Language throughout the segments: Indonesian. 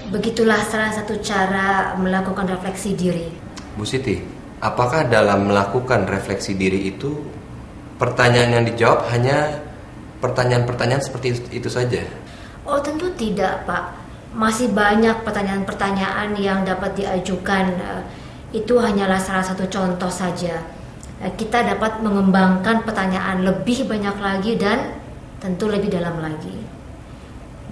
Begitulah salah satu cara melakukan refleksi diri. Bu Siti, apakah dalam melakukan refleksi diri itu pertanyaan yang dijawab hanya pertanyaan-pertanyaan seperti itu saja? Oh, tentu tidak, Pak. Masih banyak pertanyaan-pertanyaan yang dapat diajukan. Itu hanyalah salah satu contoh saja. Kita dapat mengembangkan pertanyaan lebih banyak lagi dan tentu lebih dalam lagi.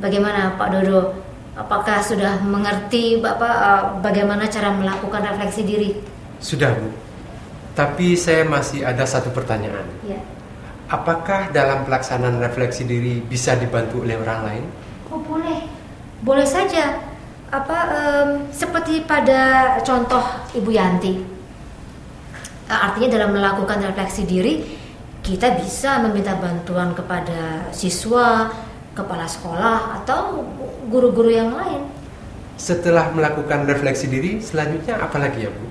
Bagaimana Pak Dodo? Apakah sudah mengerti Bapak bagaimana cara melakukan refleksi diri? Sudah, Bu. Tapi saya masih ada satu pertanyaan. Ya. Apakah dalam pelaksanaan refleksi diri bisa dibantu oleh orang lain? Oh, boleh. Boleh saja. Seperti pada contoh Ibu Yanti. Artinya dalam melakukan refleksi diri, kita bisa meminta bantuan kepada siswa, kepala sekolah, atau guru-guru yang lain. Setelah melakukan refleksi diri, selanjutnya apa lagi ya, Bu?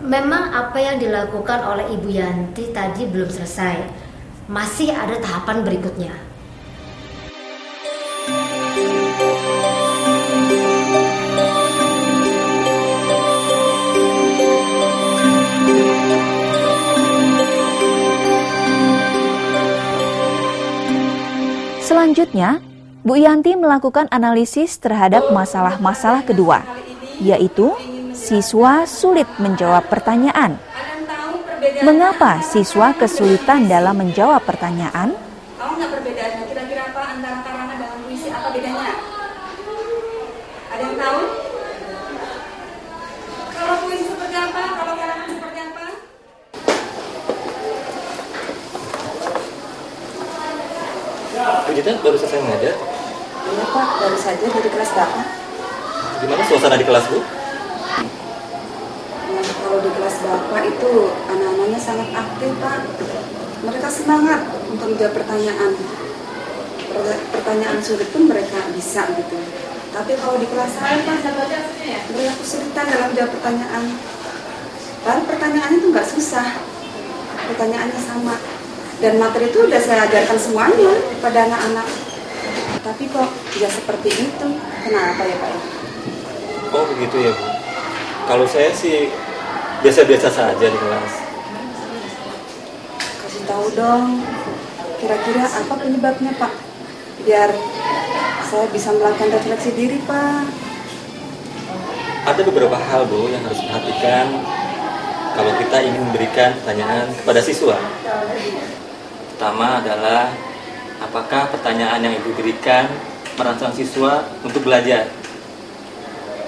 Memang apa yang dilakukan oleh Ibu Yanti tadi belum selesai. Masih ada tahapan berikutnya. Selanjutnya, Bu Yanti melakukan analisis terhadap masalah-masalah kedua, yaitu siswa sulit menjawab pertanyaan. Mengapa siswa kesulitan dalam menjawab pertanyaan? Tahu nggak perbedaannya? Kira-kira apa antara karangan dengan puisi? Apa bedanya? Ada yang tahu? Kalau puisi seperti apa? Kalau karangan seperti apa? Bu Jita baru selesai mengajar? Iya Pak, baru saja dari kelas Bapak. Gimana suasana di kelas, Bu? Nah, kalau di kelas Bapak itu anak-anaknya sangat aktif Pak. Mereka semangat untuk menjawab pertanyaan. Pertanyaan sulit pun mereka bisa gitu. Tapi kalau di kelas saya Pak, mereka kesulitan dalam menjawab pertanyaan. Padahal pertanyaannya itu nggak susah. Pertanyaannya sama. Dan materi itu udah saya ajarkan semuanya pada anak-anak. Tapi kok tidak seperti itu? Kenapa ya Pak? Oh begitu ya, Bu. Kalau saya sih biasa-biasa saja di kelas. Kasih tahu dong, kira-kira apa penyebabnya Pak? Biar saya bisa melakukan refleksi diri Pak. Ada beberapa hal, Bu, yang harus diperhatikan kalau kita ingin memberikan pertanyaan kepada siswa. Pertama adalah apakah pertanyaan yang Ibu berikan merangsang siswa untuk belajar.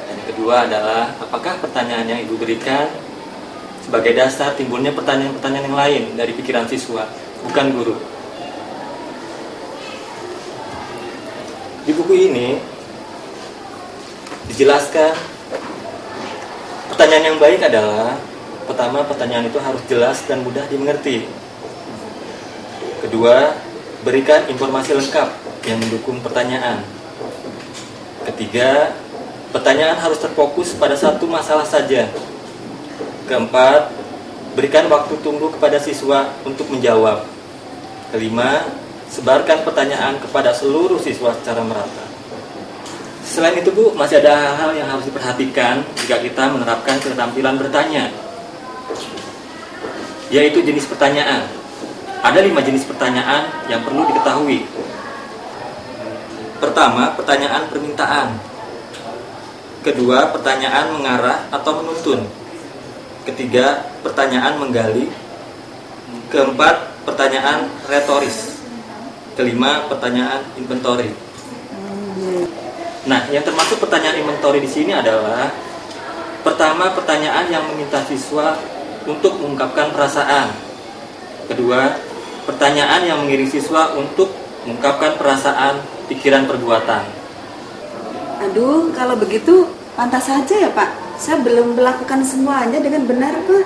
Dan yang kedua adalah apakah pertanyaan yang Ibu berikan sebagai dasar timbulnya pertanyaan-pertanyaan yang lain dari pikiran siswa, bukan guru. Di buku ini dijelaskan pertanyaan yang baik adalah pertama, pertanyaan itu harus jelas dan mudah dimengerti. Kedua, berikan informasi lengkap yang mendukung pertanyaan. Ketiga, pertanyaan harus terfokus pada satu masalah saja. Keempat, berikan waktu tunggu kepada siswa untuk menjawab. Kelima, sebarkan pertanyaan kepada seluruh siswa secara merata. Selain itu, Bu, masih ada hal-hal yang harus diperhatikan jika kita menerapkan keterampilan bertanya, yaitu jenis pertanyaan. Ada 5 jenis pertanyaan yang perlu diketahui. Pertama, pertanyaan permintaan. Kedua, pertanyaan mengarah atau menuntun. Ketiga, pertanyaan menggali. Keempat, pertanyaan retoris. Kelima, pertanyaan inventory. Nah, yang termasuk pertanyaan inventory di sini adalah pertama, pertanyaan yang meminta siswa untuk mengungkapkan perasaan. Kedua, pertanyaan yang mengiring siswa untuk mengungkapkan perasaan, pikiran, perbuatan. Aduh, kalau begitu pantas saja ya Pak. Saya belum melakukan semuanya dengan benar Pak.